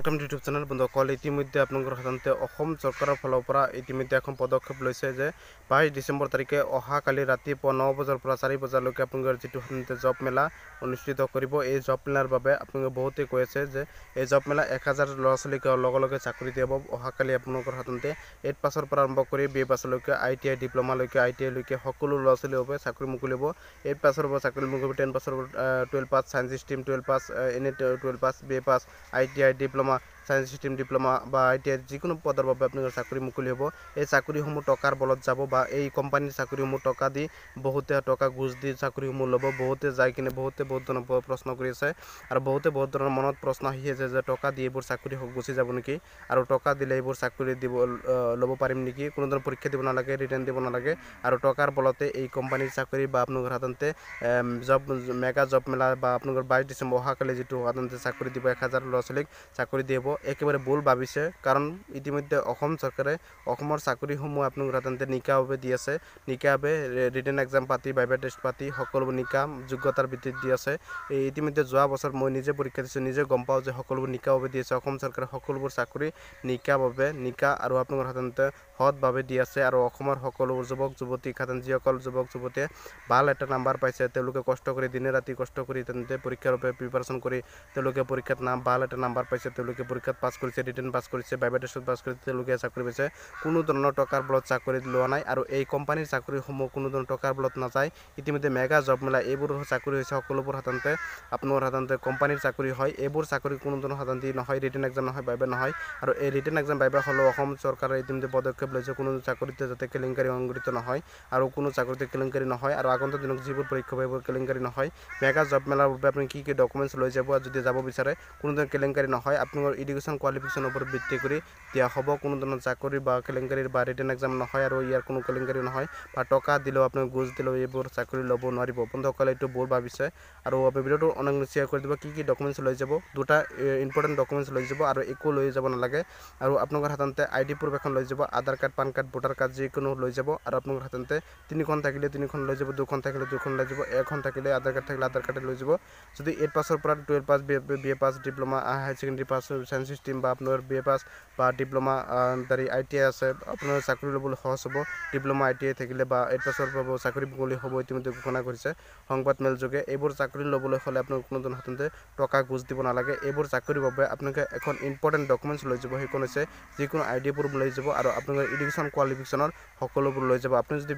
Welcome to YouTube channel বন্ধুসকল ইতিমধ্যে আপোনালোকৰ সাধাৰণতে অসম চৰকাৰৰ ফালৰ পৰা ইতিমধ্যে এখন পদক্ষেপ লৈছে যে 22 ডিসেম্বৰ তাৰিখে অহাকালি ৰাতিপুৱা 9 বজাৰ পৰা 4 বজালৈকে আপোনালোকৰ যেটো সাধাৰণতে জব মেলা অনুষ্ঠিত কৰিব। এই জব মেলাৰ বাবে আপোনালোকে বহুতে কৈ আছে যে এই জব মেলা 1000 ল'ৰা-ছোৱালীক লগে চাকৰি দিব। অহাকালি আপোনালোকৰ সাধাৰণতে 8 পাছৰ পৰা আৰম্ভ কৰি বি পাছলৈকে ITI ডিপ্লোমা লৈকে ITI লৈকে সকলো ল'ৰা-ছোৱালীৰ বাবে চাকৰি মুকলিব। 8 পাছৰ পৰা চাকৰি মুকলিব, 10 পাছৰ 12 পাছ সায়েন্স ষ্ট্ৰীম 12 পাছ এনে 12 পাছ বি পাছ ITI diploma science stream diploma বা ITI যিকোনো পদৰ বাবে আপোনালোকৰ চাকৰি মুকলি হ'ব। এই চাকৰিসমূহ টকাৰ বলত যাব বা এই কোম্পানীৰ চাকৰিসমূহ টকা দি বহুতে টকা ঘুষ দি চাকৰিসমূহ ল'ব। বহুতে যাই কিনে বহুত ধৰণৰ প্ৰশ্ন কৰি আছে আৰু বহুত ধৰণৰ মনত প্ৰশ্ন আহি আছে যে টকা দি এইবোৰ চাকৰি গুচি যাব নেকি আৰু টকা দিলে এইবোৰ চাকৰি দিব ল'ব পাৰিম নেকি, কোনো ধৰণৰ পৰীক্ষা দিব নালাগে, ৰিটাৰ্ণ দিব নালাগে আৰু টকাৰ বলতে এই কোম্পানীৰ চাকৰি বা আপোনালোকৰ সাধাৰণতে জব মেগা জব মেলা বা আপোনালোকৰ 22 ডিসেম্বৰ অহাকালি যেটো সাধাৰণতে চাকৰি দিব 1000 ল'ৰা-ছোৱালীক চাকৰি দিব একেবাৰে ভুল ভাবিছে। কাৰণ ইতিমধ্যে অসম চৰকাৰে অসমৰ চাকৰিসমূহ আপোনালোকৰ সাধাৰণতে নিকাভাৱে দি আছে, নিকাভাৱে ৰিটেন এক্সাম পাতি ভাইভা টেষ্ট পাতি সকলোবোৰ নিকা যোগ্যতাৰ ভিত্তিত দি আছে। ইতিমধ্যে যোৱা বছৰ মই নিজে পৰীক্ষা দিছোঁ, নিজে গম পাওঁ যে সকলোবোৰ নিকাভাৱে দি আছে। অসম চৰকাৰে সকলোবোৰ চাকৰি নিকাভাৱে নিকা আৰু আপোনালোকৰ সাধাৰণতে সৎভাৱে দি আছে আৰু অসমৰ সকলোবোৰ যুৱক যুৱতী সাধাৰণ যিসকল যুৱক যুৱতীয়ে ভাল এটা নাম্বাৰ পাইছে তেওঁলোকে কষ্ট কৰি দিনে ৰাতি কষ্ট কৰি তেন্তে পৰীক্ষাৰ বাবে প্ৰিপাৰেশ্যন কৰি তেওঁলোকে পৰীক্ষাত ভাল এটা নাম্বাৰ পাইছে, তেওঁলোকে পৰীক্ষাত পাছ কৰিছে, ৰিটেন পাছ কৰিছে, ভাইভা টেষ্টত পাছ কৰিছে, তেওঁলোকে চাকৰি পাইছে। কোনো ধৰণৰ টকাৰ বলত চাকৰি লোৱা নাই আৰু এই কোম্পানীৰ চাকৰিসমূহ কোনো ধৰণৰ টকাৰ বলত নাযায়। ইতিমধ্যে মেগা জব মেলা এইবোৰ চাকৰি হৈছে সকলোবোৰ সাধাৰণতে আপোনাৰ সাধাৰণতে কোম্পানীৰ চাকৰি হয়। এইবোৰ চাকৰি কোনো ধৰণৰ সাধাৰণতে নহয়, ৰিটেন এক্সাম নহয়, ভাইভা নহয় আৰু এই ৰিটেন এক্সাম ভাইভা হ'লেও অসম চৰকাৰে ইতিমধ্যে পদক্ষেপ লৈছে কোনো চাকৰিতে যাতে কেলেংকাৰী সংঘটিত নহয় আৰু কোনো চাকৰিতে কেলেংকাৰী নহয় আৰু আগন্তুক দিনত যিবোৰ পৰীক্ষা হ'ব এইবোৰ কেলেংকাৰী নহয়। মেগা জব মেলাৰ বাবে আপুনি কি ডকুমেণ্টছ লৈ যাব যদি যাব বিচাৰে কোনো ধৰণৰ কেলেংকাৰী নহয়, আপোনালোকৰ এডুকেশ্যন কোৱালিফিকেশ্যনৰ ওপৰত ভিত্তি কৰি দিয়া হ'ব। কোনো ধৰণৰ চাকৰি বা কেলেংকাৰীৰ বা ৰিটেন এক্সাম নহয় আৰু ইয়াৰ কোনো কেলেংকাৰী নহয় বা টকা দিলেও আপোনাক ঘুষ দিলেও এইবোৰ চাকৰি ল'ব নোৱাৰিব। বন্ধুসকলে এইটো ভুল ভাবিছে আৰু আপুনি ভিডিঅ'টো অনেক শ্বেয়াৰ কৰি দিব। কি ডকুমেণ্টছ লৈ যাব, দুটা ইম্পৰ্টেণ্ট ডকুমেণ্টছ লৈ যাব আৰু একো লৈ যাব নালাগে আৰু আপোনালোকৰ সাধাৰণতে ID প্ৰুফ এখন লৈ যাব, Aadhaar card, PAN card, voter card যিকোনো লৈ যাব আৰু আপোনালোকৰ সাধাৰণতে 3খন থাকিলে 3খন লৈ যাব, 2খন থাকিলে 2খন লৈ যাব, এখন থাকিলে আধাৰ কাৰ্ড থাকিলে আধাৰ কাৰ্ড লৈ যাব। যদি 8 পাছৰ পৰা 12 pass BA pass diploma higher secondary pass science stream বা আপোনাৰ BA পাছ বা ডিপ্লোমা ITI আছে আপোনাৰ চাকৰি ল'বলৈ সহজ হ'ব। ডিপ্লোমা ITI থাকিলে বা 8 পাছৰ পৰা চাকৰি মুকলি হ'ব ইতিমধ্যে ঘোষণা কৰিছে সংবাদ মেল যোগে। এইবোৰ চাকৰি ল'বলৈ হ'লে আপোনাক কোনো ধৰণৰ সাধাৰণতে টকা ঘুষ দিব নালাগে। এইবোৰ চাকৰিৰ বাবে আপোনালোকে এখন ইম্পৰ্টেণ্ট ডকুমেণ্টছ লৈ যাব, সেইখন হৈছে যিকোনো ID প্ৰুফ লৈ যাব আৰু আপোনালোকৰ এডুকেশ্যন কোৱালিফিকেশ্যনৰ সকলোবোৰ লৈ যাব। আপুনি যদি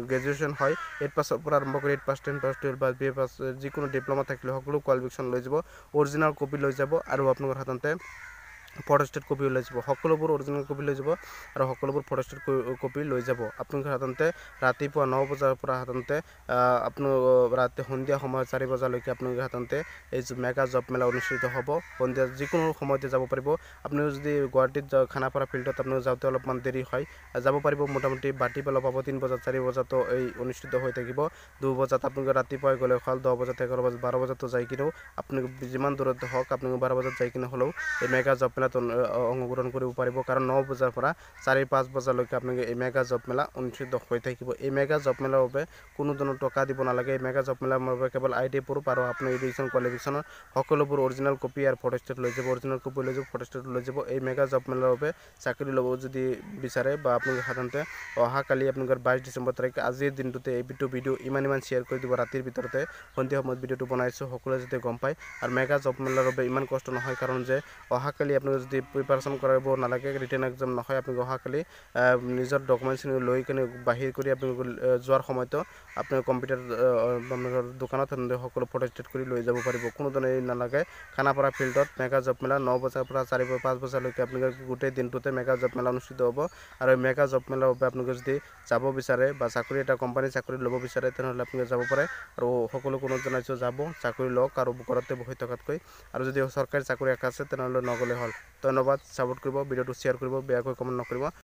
গ্ৰেজুৱেশ্যন হয় 8 পাছৰ পৰা আৰম্ভ কৰি 8 পাছ 10 পাছ 12 পাছ BA পাছ যিকোনো ডিপ্লোমা থাকিলে সকলো কোৱালিফিকেশ্যন লৈ যাব, অৰিজিনেল কপি লৈ যাব আৰু আপোনালোকৰ সাধাৰণতে ফটোষ্টেট কপি লৈ যাব, সকলোবোৰ অৰিজিনেল কপি লৈ যাব আৰু সকলোবোৰ ফটোষ্টেট কপি লৈ যাব। আপোনালোকে সাধাৰণতে ৰাতিপুৱা 9 বজাৰ পৰা সাধাৰণতে ৰাতি সন্ধিয়া সময়ত 4 বজালৈকে আপোনালোকে সাধাৰণতে এই মেগা জব মেলা অনুষ্ঠিত হ'ব। সন্ধিয়া যিকোনো সময়তে যাব পাৰিব। আপুনি যদি গুৱাহাটীত খানাপাৰা ফিল্ডত আপোনালোকে যাওঁতে অলপমান দেৰি হয় যাব পাৰিব, মোটামুটি বাটি পেলাব পাব 3 বজাত 4 বজাতো এই অনুষ্ঠিত হৈ থাকিব। 2 বজাত আপোনালোকে ৰাতিপুৱাই গ'লে ভাল, 10 বজাত 11 বজাত 12 বজাতো যাই কিনেও আপুনি যিমান দূৰত হওক আপোনালোকে 12 বজাত যাই কিনে হ'লেও এই মেগা জব মেলাত অংশগ্ৰহণ কৰিব পাৰিব। কাৰণ 9 বজাৰ পৰা 4-5 বজালৈকে আপোনালোকে এই মেগা জব মেলা অনুষ্ঠিত হৈ থাকিব। এই মেগা জব মেলাৰ বাবে কোনো ধৰণৰ টকা দিব নালাগে। এই মেগা জব মেলাৰ বাবে কেৱল ID প্ৰুফ আৰু আপোনাৰ এডুকেশ্যন কোৱালিফিকেশ্যনৰ সকলোবোৰ অৰিজিনেল কপি আৰু ফটোষ্টেট লৈ যাব, অৰিজিনেল কপি লৈ যাব, ফটোষ্টেট লৈ যাব। এই মেগা জব মেলাৰ বাবে চাকৰি ল'ব যদি বিচাৰে বা আপোনালোকে সাধাৰণতে অহাকালি আপোনালোকৰ 22 ডিসেম্বৰ তাৰিখে আজিৰ দিনটোতে এই ভিডিঅ' ইমান শ্বেয়াৰ কৰি দিব। ৰাতিৰ ভিতৰতে সন্ধিয়া সময়ত ভিডিঅ'টো বনাইছোঁ, সকলোৱে যাতে গম পায় আৰু মেগা জব মেলাৰ বাবে ইমান কষ্ট নহয়। কাৰণ যে অহাকালি আপোনালোকে যদি প্ৰিপাৰেশ্যন কৰিব নালাগে, ৰিটেন এক্সাম নহয়, আপোনালোকে অহাকালি নিজৰ ডকুমেণ্টছখিনি লৈ কিনে বাহিৰ কৰি আপোনালোকে যোৱাৰ সময়তো আপোনালোকে কম্পিউটাৰ আপোনালোকৰ দোকানত সকলো ফটোষ্টেট কৰি লৈ যাব পাৰিব। কোনো ধৰণৰ নালাগে। খানাপাৰা ফিল্ডত মেগা জব মেলা 9 বজাৰ পৰা 4-5 বজালৈকে আপোনালোকে গোটেই দিনটোতে মেগা জব মেলা অনুষ্ঠিত হ'ব আৰু এই মেগা জব মেলাৰ বাবে আপোনালোকে যদি যাব বিচাৰে বা চাকৰি এটা কোম্পানীৰ চাকৰি ল'ব বিচাৰে তেনেহ'লে আপোনালোকে যাব পাৰে আৰু সকলো কোনো জনাইছোঁ যাব চাকৰি লওক আৰু ঘৰতে বহি থকাতকৈ আৰু যদি চৰকাৰী চাকৰি আশা আছে তেনেহ'লে নগ'লে হ'ল। ধন্যবাদ, ছাপোৰ্ট কৰিব, ভিডিঅ'টো শ্বেয়াৰ কৰিব, বেয়াকৈ কমেণ্ট নকৰিব।